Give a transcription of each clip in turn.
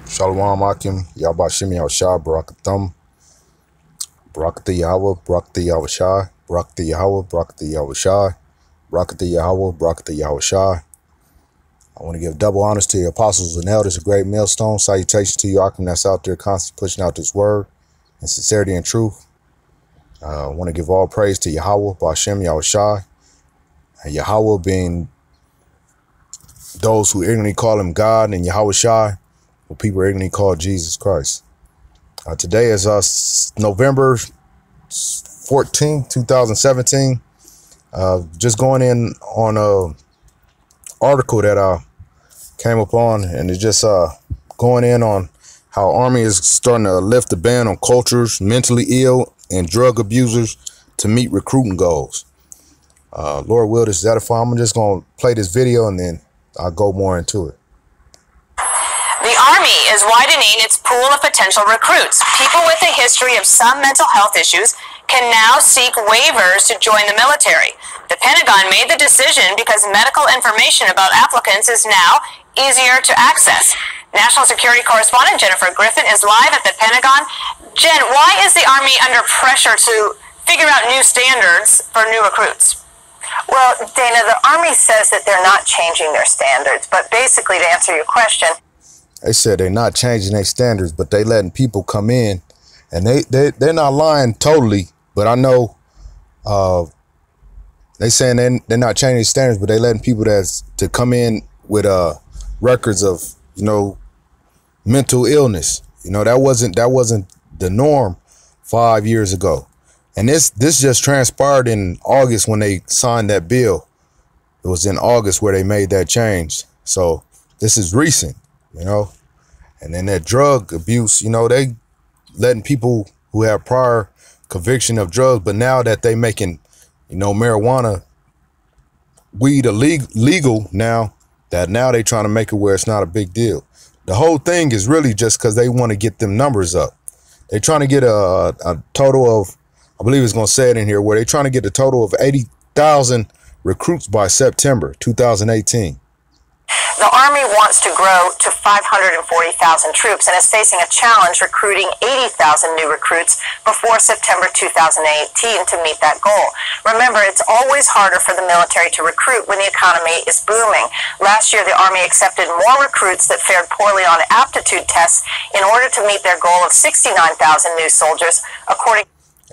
Shalom Akim, Yabashim Yahushua, Barakathum, Barakatha Yahweh, Barakatha Yahushua, Barakatha Yahweh, Barakatha Yahushua, Barakatha Yahweh, Barakatha Yahushua. I want to give double honors to the apostles and elders, a great millstone. Salutations to you, Akim, that's out there constantly pushing out this word in sincerity and truth. I want to give all praise to Yahweh, Bashem Yahushua, and Yahweh being those who ignorantly call him God, and Yahushua, who people ignorantly call Jesus Christ. Today is November 14th, 2017. Just going in on a article that I came upon, and it's just going in on how Army is starting to lift the ban on cultures, mentally ill, and drug abusers to meet recruiting goals. Lord will, this is edifying. I'm just going to play this video and then I'll go more into it. The Army is widening its pool of potential recruits. People with a history of some mental health issues can now seek waivers to join the military. The Pentagon made the decision because medical information about applicants is now easier to access. National Security Correspondent Jennifer Griffin is live at the Pentagon. Jen, why is the Army under pressure to figure out new standards for new recruits? Well, Dana, the Army says that they're not changing their standards, but basically, to answer your question, they said they're not changing their standards, but they letting people come in, and they're not lying totally, but I know they saying they're not changing their standards, but they letting people to come in with records of, you know, mental illness. You know, that wasn't the norm 5 years ago. And this just transpired in August when they signed that bill. It was in August where they made that change. So this is recent, you know. And then that drug abuse, you know, they letting people who have prior conviction of drugs, but now that they making, you know, marijuana, weed legal now, that now they trying to make it where it's not a big deal. The whole thing is really just because they want to get them numbers up. They're trying to get a total of, I believe it's going to say it in here, where they're trying to get a total of 80,000 recruits by September 2018. the Army wants to grow to 540,000 troops and is facing a challenge recruiting 80,000 new recruits before September 2018 to meet that goal. Remember, it's always harder for the military to recruit when the economy is booming. Last year, the Army accepted more recruits that fared poorly on aptitude tests in order to meet their goal of 69,000 new soldiers, according.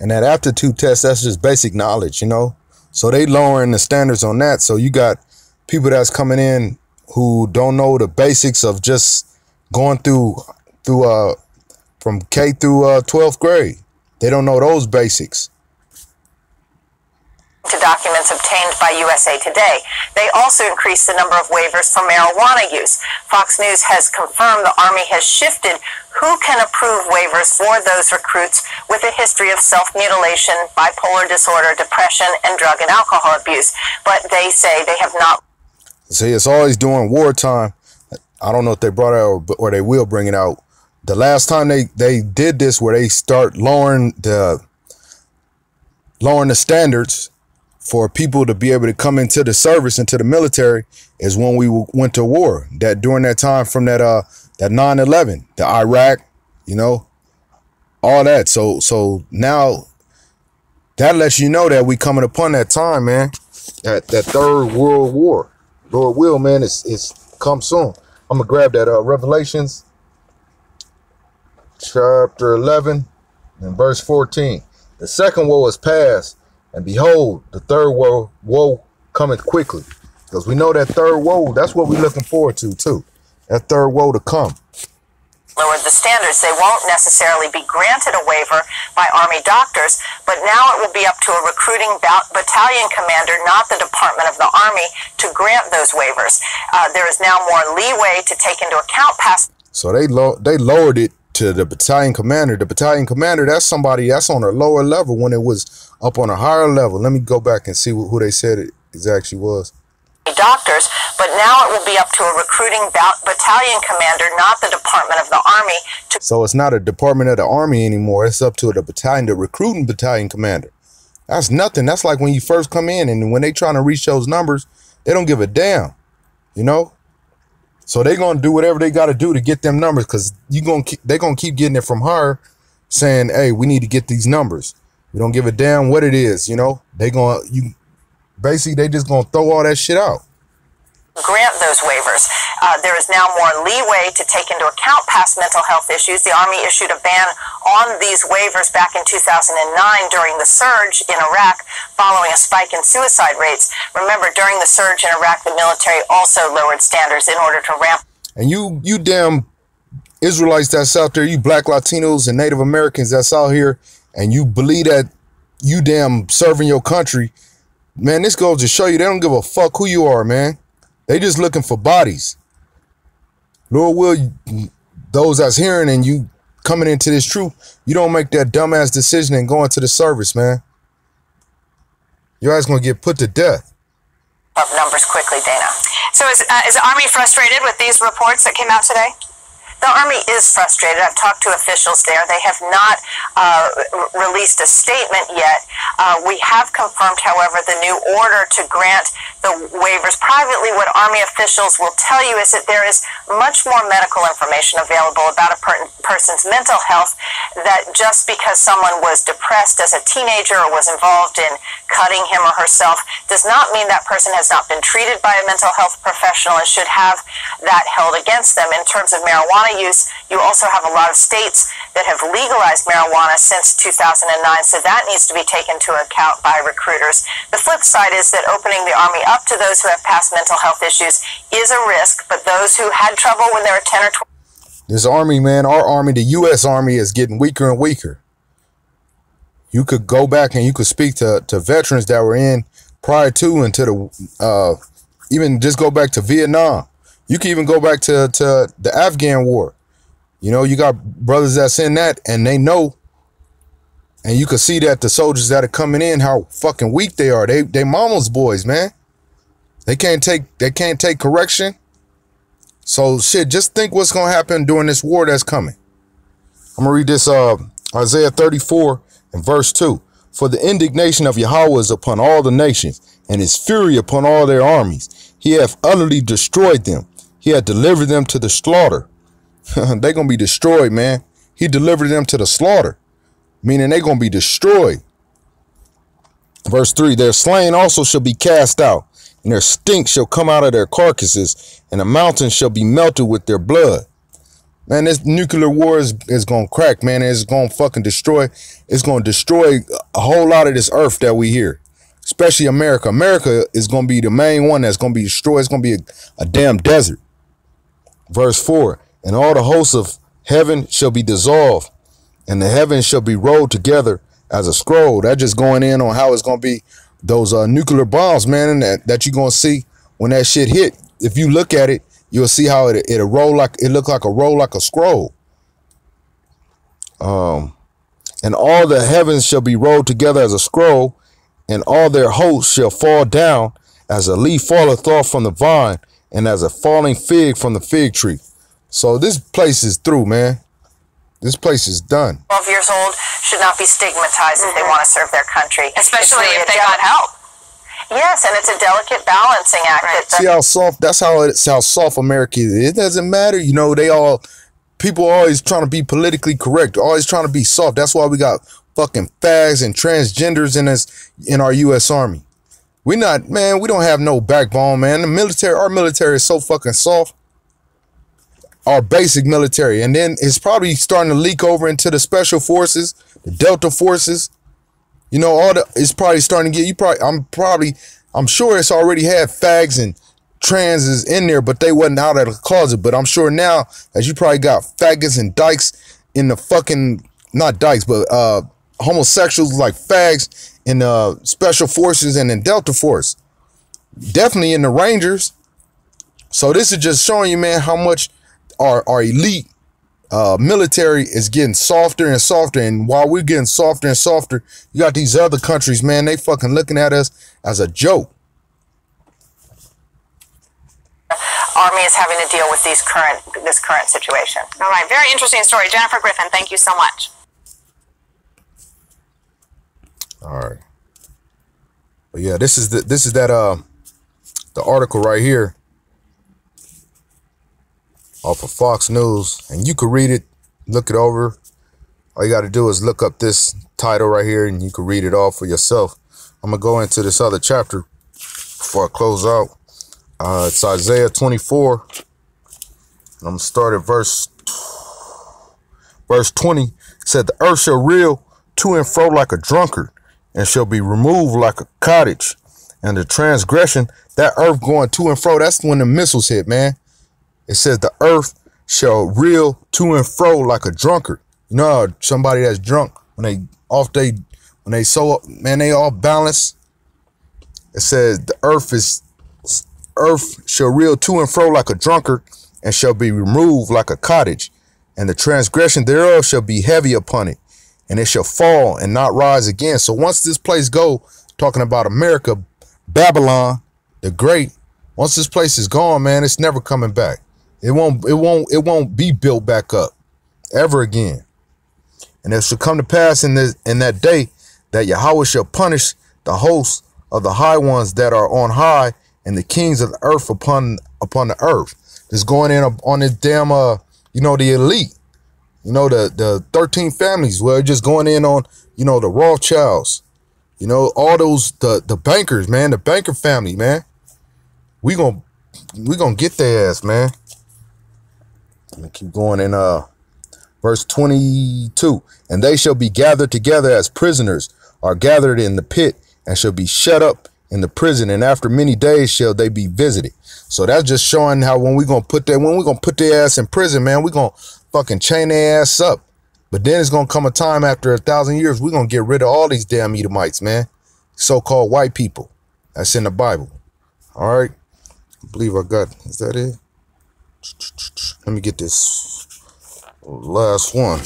And that aptitude test, that's just basic knowledge, you know? So they lowering the standards on that. So you got people that's coming in who don't know the basics of just going through from K through 12th grade. They don't know those basics. To documents obtained by USA Today. They also increased the number of waivers for marijuana use. Fox News has confirmed the Army has shifted who can approve waivers for those recruits with a history of self-mutilation, bipolar disorder, depression, and drug and alcohol abuse. But they say they have not. See, it's always during wartime. I don't know if they brought it out or they will bring it out. The last time they did this, where they start lowering the standards for people to be able to come into the service, into the military, is when we went to war. That during that time from that 9/11, the Iraq, you know, all that. So now that lets you know that we coming upon that time, man. That third world war. Lord will, man, it's come soon. I'm gonna grab that Revelations chapter 11 and verse 14. The second woe is past, and behold, the third woe cometh quickly. Because we know that third woe, that's what we're looking forward to too. That third woe to come. Lowered the standards. They won't necessarily be granted a waiver by Army doctors, but now it will be up to a recruiting battalion commander, not the Department of the Army, to grant those waivers. There is now more leeway to take into account past. So they lowered it to the battalion commander. The battalion commander, that's somebody that's on a lower level when it was up on a higher level. Let me go back and see who they said it actually was. Doctors, but now it will be up to a recruiting battalion commander, not the Department of the Army. So it's not a Department of the Army anymore. It's up to the battalion, the recruiting battalion commander. That's nothing. That's like when you first come in, and when they trying to reach those numbers, they don't give a damn, you know? So they're gonna do whatever they got to do to get them numbers, because they're gonna keep getting it from her, saying, "Hey, we need to get these numbers." We don't give a damn what it is, you know. They just gonna throw all that shit out. Grant those waivers. There is now more leeway to take into account past mental health issues. The Army issued a ban on these waivers back in 2009 during the surge in Iraq following a spike in suicide rates. Remember, during the surge in Iraq, the military also lowered standards in order to ramp. And you damn Israelites that's out there, you black Latinos and Native Americans that's out here, and you believe that you damn serving your country, man, this goes to show you they don't give a fuck who you are, man. They just looking for bodies. Lord will, those that's hearing and you coming into this truth, you don't make that dumbass decision and go into the service, man. Your ass gonna get put to death. Up numbers quickly, Dana. So is the Army frustrated with these reports that came out today? The Army is frustrated. I've talked to officials there. They have not released a statement yet. We have confirmed, however, the new order to grant the waivers privately. What Army officials will tell you is that there is much more medical information available about a person's mental health, that just because someone was depressed as a teenager or was involved in cutting him or herself does not mean that person has not been treated by a mental health professional and should have that held against them. In terms of marijuana use, you also have a lot of states that have legalized marijuana since 2009, so that needs to be taken into account by recruiters. The flip side is that opening the Army up to those who have past mental health issues is a risk, but those who had trouble when they were 10 or 12. This Army, man, our Army, the U.S. Army, is getting weaker and weaker. You could go back and you could speak to veterans that were in prior to and to the, even just go back to Vietnam. You can even go back to the Afghan war. You know, you got brothers that's in that and they know. And you can see that the soldiers that are coming in, how fucking weak they are. They mama's boys, man. They can't take correction. So shit, just think what's gonna happen during this war that's coming. I'm gonna read this Isaiah 34 and verse 2. For the indignation of Yahweh is upon all the nations, and his fury upon all their armies. He hath utterly destroyed them. He hath delivered them to the slaughter. They're gonna be destroyed, man. He delivered them to the slaughter, meaning they're gonna be destroyed. Verse 3, their slain also shall be cast out, and their stink shall come out of their carcasses, and the mountains shall be melted with their blood. Man, this nuclear war is going to crack, man. It's going to fucking destroy. It's going to destroy a whole lot of this earth that we hear, especially America. America is going to be the main one that's going to be destroyed. It's going to be a damn desert. Verse 4, and all the hosts of heaven shall be dissolved, and the heavens shall be rolled together as a scroll. That's just going in on how it's going to be those nuclear bombs, man, that you're going to see when that shit hit. If you look at it, you'll see how it'll roll like, it look like a roll like a scroll. And all the heavens shall be rolled together as a scroll, and all their hosts shall fall down as a leaf falleth off from the vine, and as a falling fig from the fig tree. So this place is through, man. This place is done. 12 years old should not be stigmatized if they want to serve their country. Especially if they got help. Yes, and it's a delicate balancing act. Right. See how soft, that's how soft America is. It doesn't matter. You know, people are always trying to be politically correct, always trying to be soft. That's why we got fucking fags and transgenders in our U.S. Army. We don't have no backbone, man. Our military is so fucking soft. Our basic military. And then it's probably starting to leak over into the special forces, the Delta forces. You know, it's probably starting to get, I'm sure it's already had fags and transes in there, but they wasn't out of the closet. But I'm sure now, as you probably got faggots and dykes in the fucking, not dykes, but homosexuals like fags in special forces and in Delta Force. Definitely in the Rangers. So this is just showing you, man, how much our elite military is getting softer and softer. And while we're getting softer and softer, you got these other countries, man, they fucking looking at us as a joke. Army is having to deal with this current situation. All right, very interesting story. Jennifer Griffin, thank you so much. All right. But yeah, this is the article right here. off of Fox News, and you could read it, look it over. All you got to do is look up this title right here, and you can read it all for yourself. I'm going to go into this other chapter before I close out. It's Isaiah 24. I'm going to start at verse 20. It said, the earth shall reel to and fro like a drunkard, and shall be removed like a cottage. And the transgression, that earth going to and fro, that's when the missiles hit, man. It says the earth shall reel to and fro like a drunkard. You know, somebody that's drunk, when they so, man, they all balance. It says the earth shall reel to and fro like a drunkard, and shall be removed like a cottage. And the transgression thereof shall be heavy upon it, and it shall fall and not rise again. So once this place go, talking about America, Babylon the Great, once this place is gone, man, it's never coming back. It won't be built back up ever again. And it shall come to pass in that day that Yahweh shall punish the hosts of the high ones that are on high, and the kings of the earth upon the earth. Just going in on this damn the elite, the 13 families, where just going in on, the Rothschilds, all those, the bankers, man, the banker family, man. We gonna get their ass, man. I'm gonna keep going in verse 22. And they shall be gathered together as prisoners are gathered in the pit, and shall be shut up in the prison, and after many days shall they be visited. So that's just showing how when we're gonna put their ass in prison, man, we're gonna fucking chain their ass up. But then it's gonna come a time after 1,000 years, we're gonna get rid of all these damn Edomites, man. So-called white people. That's in the Bible. All right. I believe I got, is that it? Let me get this last one.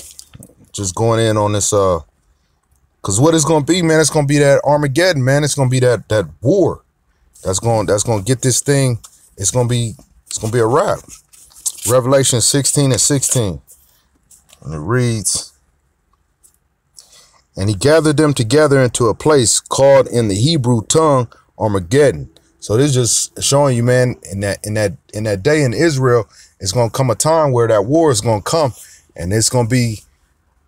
Just going in on this, because what it's going to be, man, it's going to be that Armageddon, man. It's going to be that war. That's going to get this thing. It's going to be a wrap. Revelation 16:16. And it reads, and he gathered them together into a place called in the Hebrew tongue Armageddon. So this is just showing you, man, in that day in Israel, it's going to come a time where that war is going to come, and that's going to be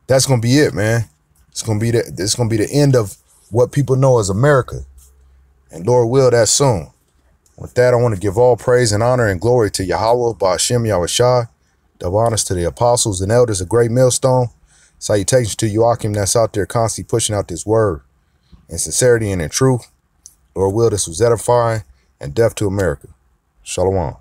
it, man. It's going to be the end of what people know as America. And Lord will, that soon. With that, I want to give all praise and honor and glory to Yahweh, Ba'ashem Yahushua. Double honors to the apostles and elders of Great Millstone. Salutations to you, Akim, that's out there constantly pushing out this word in sincerity and in truth. Lord will, this was edifying and death to America. Shalom.